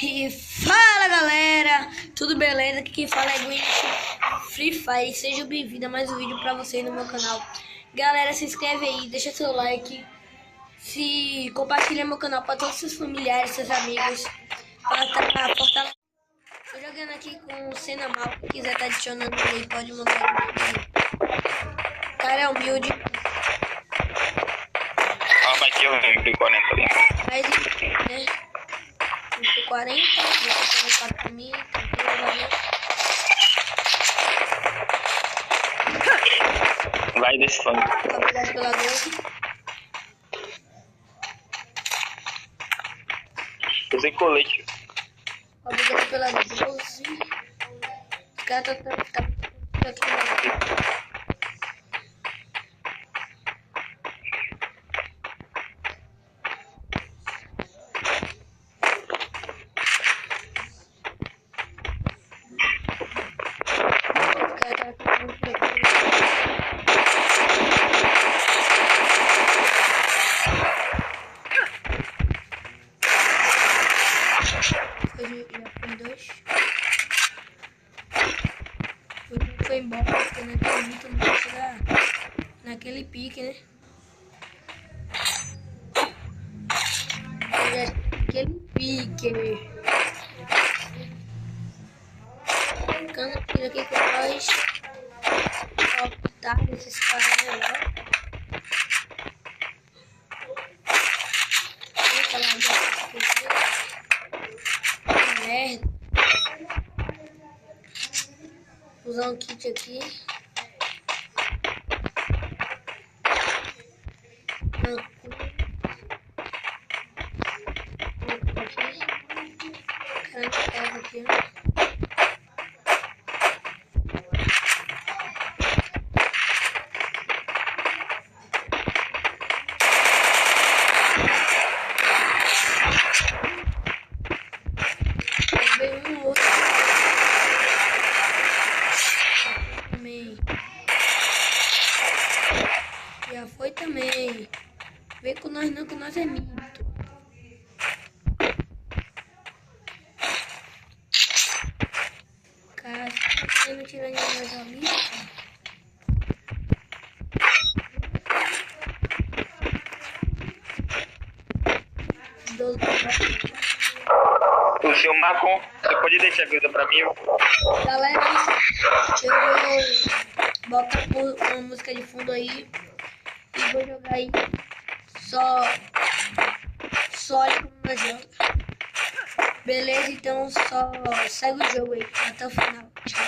E fala galera, tudo beleza? Aqui quem fala é Gwyneth Free Fire. Seja bem-vindo a mais um vídeo pra vocês no meu canal. Galera, se inscreve aí, deixa seu like, se compartilha meu canal para todos os seus familiares, seus amigos, para estar fortalecendo. Tô jogando aqui com o Cena Mal. Quem quiser tá adicionando aí, pode mandar aí. Cara é humilde. Vai que eu MP40 ali. Mas, né? MP40, você tem 4 mil, Vai desse fone. obrigado pela 12. Usei colete. Obrigado pela 12. Os caras tá aqui. Foi embora, porque não acredito, não vai chegar naquele pique, né? Aquele pique. Ficando tiro aqui com nós. Optar esses caras melhor. Merda. Vou usar um kit aqui. Caramba, aqui, ó. Já foi também. Vem com nós não, que nós é mito. Cara, tá querendo tirar nós ali. O seu Macon, você pode deixar a vida pra mim? Galera, eu vou botar uma música de fundo aí e vou jogar aí só como nós jogamos. Beleza, então só segue o jogo aí até o final. Tchau.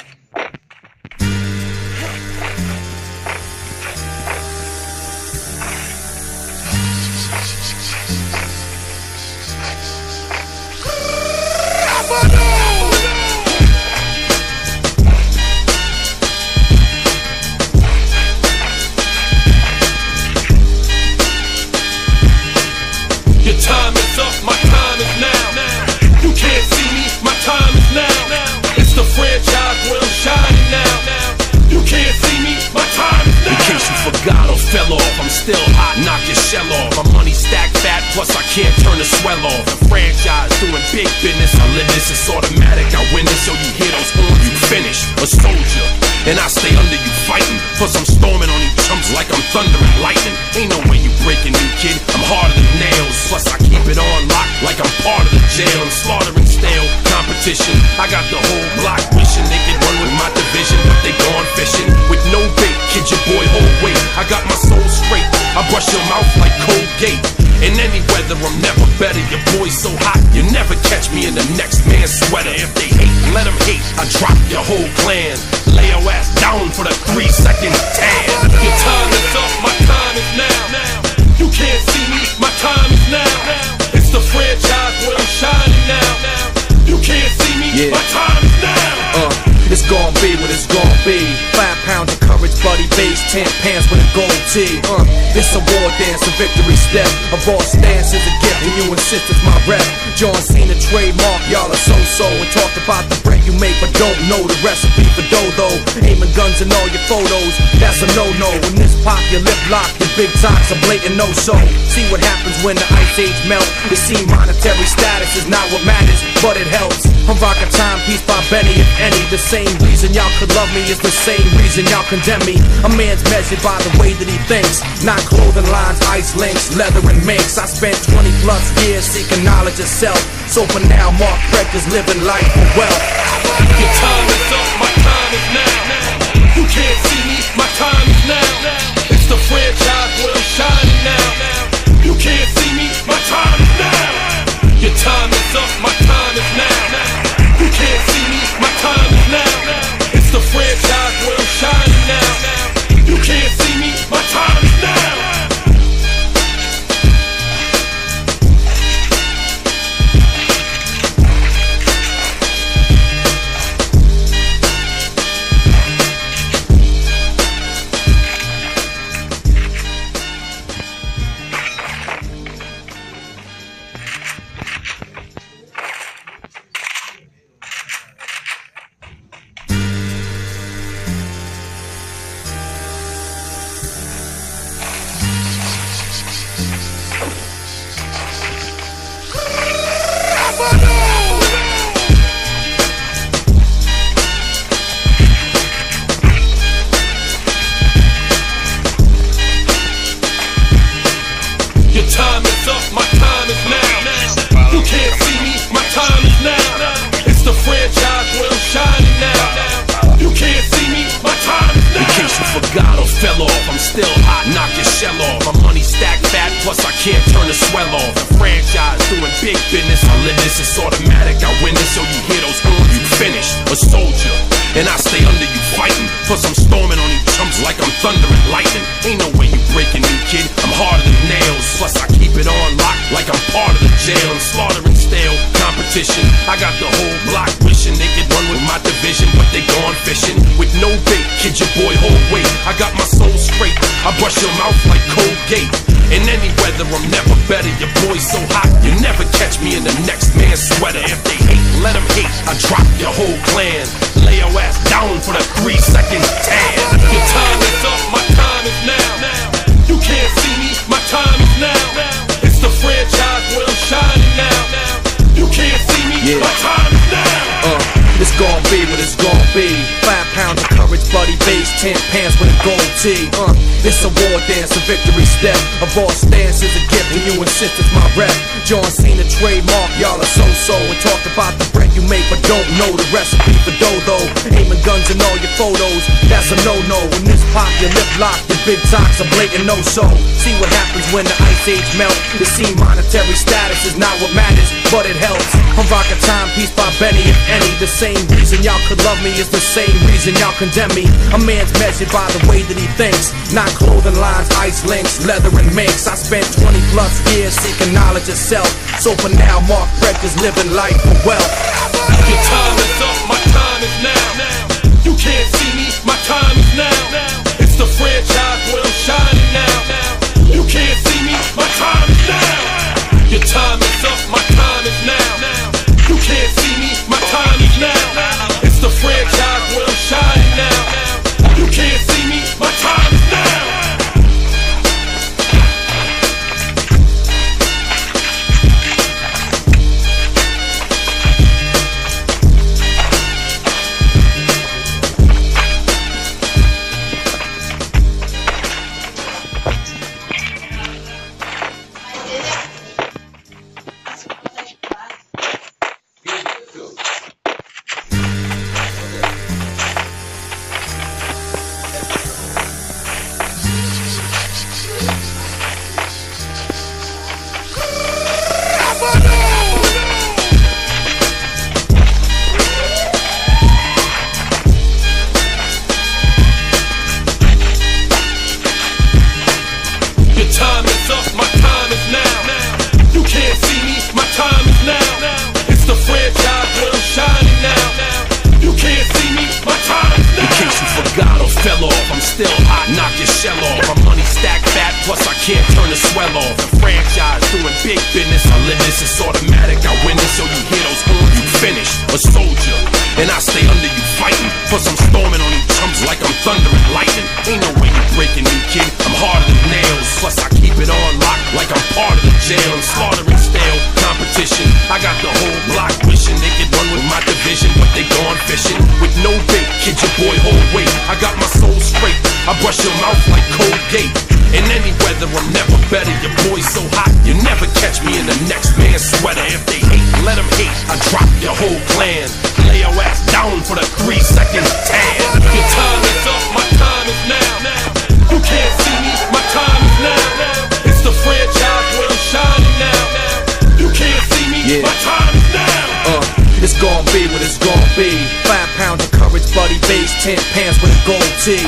I'm still hot, knock your shell off. My money stacked fat, plus I can't turn the swell off. The franchise doing big business, I live this, it's automatic. I win this, so you hear those horns, you finish. A soldier, and I stay under you fighting. Plus I'm storming on you chumps like I'm thunder and lightning. Ain't no way you breaking me, kid, I'm harder than nails. Plus I keep it on lock like I'm part of the jail. I'm slaughtering stale competition. I got the whole block wishing they could run with my division, but they gone fishing with no bait. Kid, your boy hold weight. I got my soul straight. I brush your mouth like Colgate. In any weather, I'm never better. Your boy's so hot, you never catch me in the next man's sweater. If they hate, let them hate. I drop your whole clan. Lay your ass down for the 3-second tan. Your time is up, my time is now. You can't see me, my time is now. It's the franchise where I'm shining now. You can't see me, my time is now. It's gon' be what it's gon' be. 5 pounds of courage, bloody base, 10 pants with a gold tee. This a war dance, a victory step. A raw stance is a gift, and you insist it's my rep. John Cena trademark, y'all are so-so. And talked about the bread you make but don't know the recipe for dodo. Aiming guns in all your photos, that's a no-no. When this pop, your lip lock, your big talk's a blatant no-so. See what happens when the ice age melt. You see monetary status is not what matters, but it helps. I'm rocking timepiece by Benny, if any. The same reason y'all could love me is the same reason y'all condemn me. A man's measured by the way that he thinks, not clothing lines, ice links, leather and minks. I spent 20 plus years seeking knowledge of self. So for now, Mark Brecker's living life for wealth. Your time is up, my time is now. You can't see me, my time is now. It's the franchise where I'm shining now. You can't see me, my time is now. Your time is up, my time is now. You can't see me, my time is now. It's the franchise where I'm shining now. You can't see me, my time is now. Can't turn the swell off. The franchise doing big business. I live this, it's automatic. I win this, so you hear those horns, you finish. A soldier, and I stay under you fighting. Plus I'm storming on you chumps like I'm thunder and lightning. Ain't no way you breaking me, kid. I'm harder than nails. Plus I keep it on lock like I'm part of the jail. I'm slaughtering stale competition. I got the whole block wishing they could run with my division, but they gone fishing with no bait. Kid, your boy, hold weight. I got my soul straight. I brush your mouth like Colgate. In any weather, I'm never better. Your boy's so hot, you never catch me in the next man's sweater. If they hate, let them hate. I drop your whole clan. Lay your ass down for the 3-second tan. Your time is up, my time is now. You can't see me, my time is now. It's the franchise where I'm shining now. You can't see me, my time is now. It's gon' be what it's gon' be. 5 pounds of courage, buddy bass, 10 pants with a gold tee. It's a war dance, a victory step. A boss stance is a gift, and you insist it's my rep. John Cena trademark, y'all are so-so. And talked about the bread you make, but don't know the recipe for dodo. Aiming guns in all your photos, that's a no-no. When this pop, your lip lock, your big talk's a blatant no-so. See what happens when the ice age melt. You see monetary status is not what matters, but it helps. I'm rocking timepiece by Benny, if any. The same reason y'all could love me is the same reason y'all condemn me. A man's measured by the way that he thinks, not clothing lines, ice links, leather and minks. I spent 20 plus years seeking knowledge of self. So for now, Mark Brecker's living life for wealth. Your time is up, my time is now. You can't see me, my time is now. It's the franchise where I'm shining now. You can't see me, my time is now. Your time is up, my time is now. You can't see me, my time is now. It's the franchise where I'm shining now. You can't see me, my time is now. a soldier, and I stay under you fighting. Plus I'm storming on these chumps like I'm thunder and lightning. Ain't no way you breaking me, kid, I'm harder than nails. Plus I keep it on lock like I'm part of the jail. I'm slaughtering stale competition. I got the whole block wishing they could run with my division, but they gone fishing with no bait. Kid, your boy hold weight. I got my soul straight. I brush your mouth like Colgate. In any weather, I'm never better. Your boy's so hot, you never catch me in the next man's sweater. If they hate, let them hate. I drop your whole clan. Lay your ass down for the 3-second tan. Your time is up, my time is now. You can't see me, my time is now. It's the franchise where I'm shining now. You can't see me, my time is now. It's gon' be what it's gon' be. 5 pounds of courage, bloody base, 10 pants with a gold tee.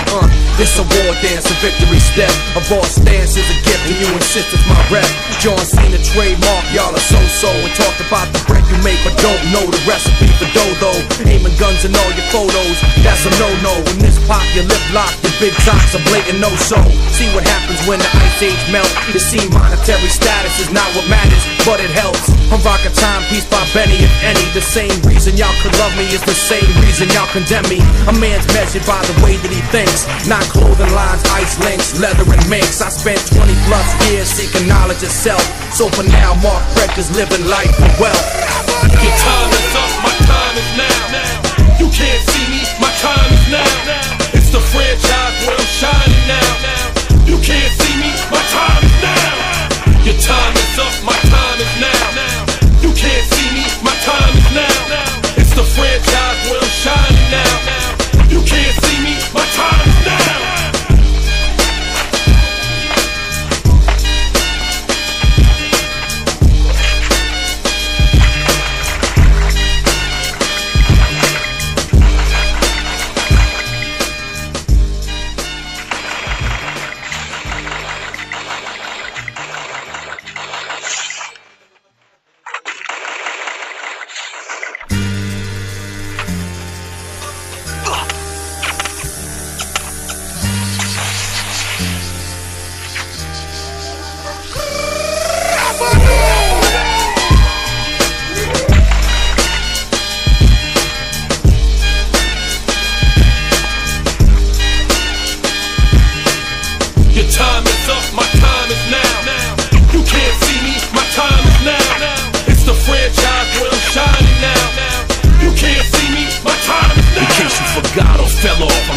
This a war dance, a victory step. A boss stance is a gift, and you insist it's my rep. John Cena trademark, y'all are so-so. And talk about the bread you make, but don't know the recipe for dough. Aiming guns in all your photos, that's a no-no. When this pop, your lip lock, your big tops a blatant no-so. See what happens when the ice age melt. You see monetary status is not what matters, but it helps. I'm rocking timepiece by Benny, if any. The same reason y'all could love me is the same reason y'all condemn me. A man's measured by the way that he thinks, not clothing lines, ice links, leather and minks. I spent 20 plus years seeking knowledge of self. So for now, Mark Frecker's living life for wealth. Your time is up, my time is now. You can't see me, my time is now. It's the franchise where I'm shining now. You can't see me, my time is now. Your time is up, my time is now. You can't see me, my time is now. It's the franchise where I'm shining now. You can't see me, my time is now.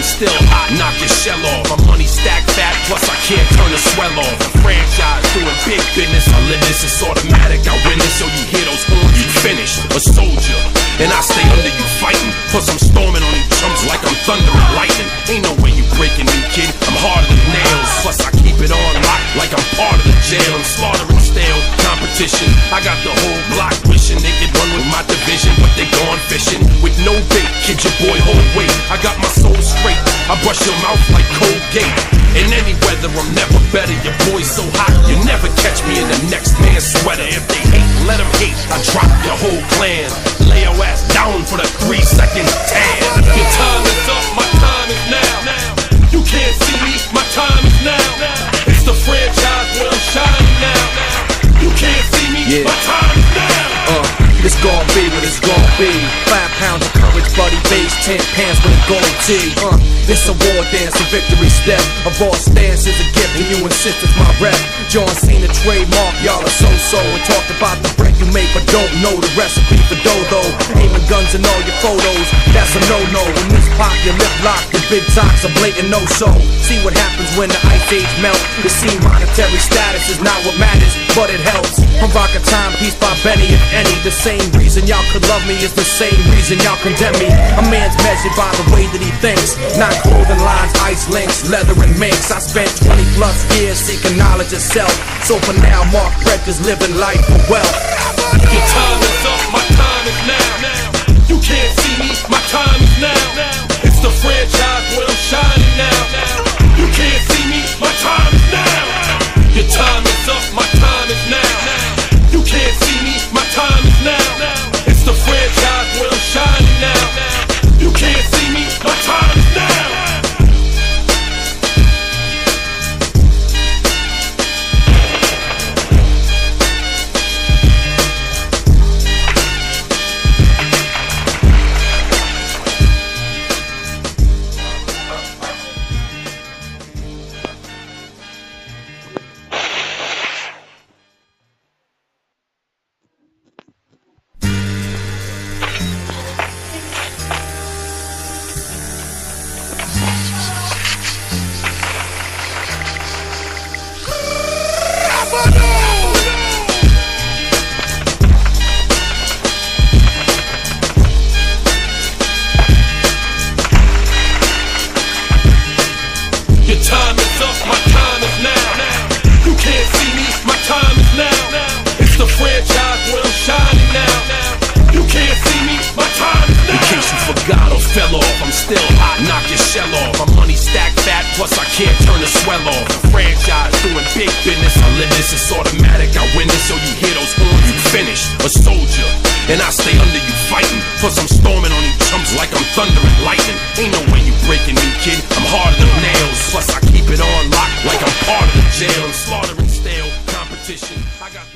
Still hot, knock your shell off. My money stacked fat, plus I can't turn the swell off. The franchise doing big business, I live this, it's automatic. I win this, so you hear those horns, you finish. A soldier, and I stay under you fighting. Plus I'm storming on these chumps like I'm thunder and lightning. Ain't no way you breaking me, kid, I'm harder than nails. Plus I keep it on lock like I'm part of the jail. I'm slaughtering stale competition. I got the whole block wishing they could run with my division, but they gone fishing with no bait. Kid, your boy hold weight. I got my soul straight. I brush your mouth like Colgate. In any weather, I'm never better. Your boy's so hot, you never catch me in the next man's sweater. If they hate, let them hate. I drop your whole clan. Lay your ass down for the 3-second tan. Your time is up, my time is now. You can't see me, my time is now. It's the franchise where I'm shining now. You can't see me, my time is now. It's gon' be what it's gon' be. 5 pounds of courage, bloody base, 10 pants with a gold tee. It's a war dance, a victory step. A boss stance is a gift, and you insist it's my rep. John Cena trademark, y'all are so-so. And talk about the bread you make, but don't know the recipe for dough. Aiming guns in all your photos, that's a no-no. When this pop, your lip lock, your big tops a blatant no-so. See what happens when the ice age melt. You see monetary status is not what matters, but it helps. I'm rocking timepiece by Benny, if any. The same reason y'all could love me is the same reason y'all condemn me. A man's measured by the way that he thinks, not clothing lines, ice links, leather and minks. I spent 20 plus years seeking knowledge of self. So for now, Mark Frecker's living life for wealth. Your time is up, my time is now. You can't see me, my time is now. It's the franchise where I'm shining now. You can't see me, my time is now. Your time is up, my time is now. You can't see me, my time is now. It's the franchise where I'm shining now. You can't see me, my time is now. a soldier. And I stay under you fighting, plus I'm storming on you chumps like I'm thunder and lightning. Ain't no way you breaking me, kid, I'm harder than nails. Plus I keep it on lock like I'm part of the jail. And slaughtering stale competition, I got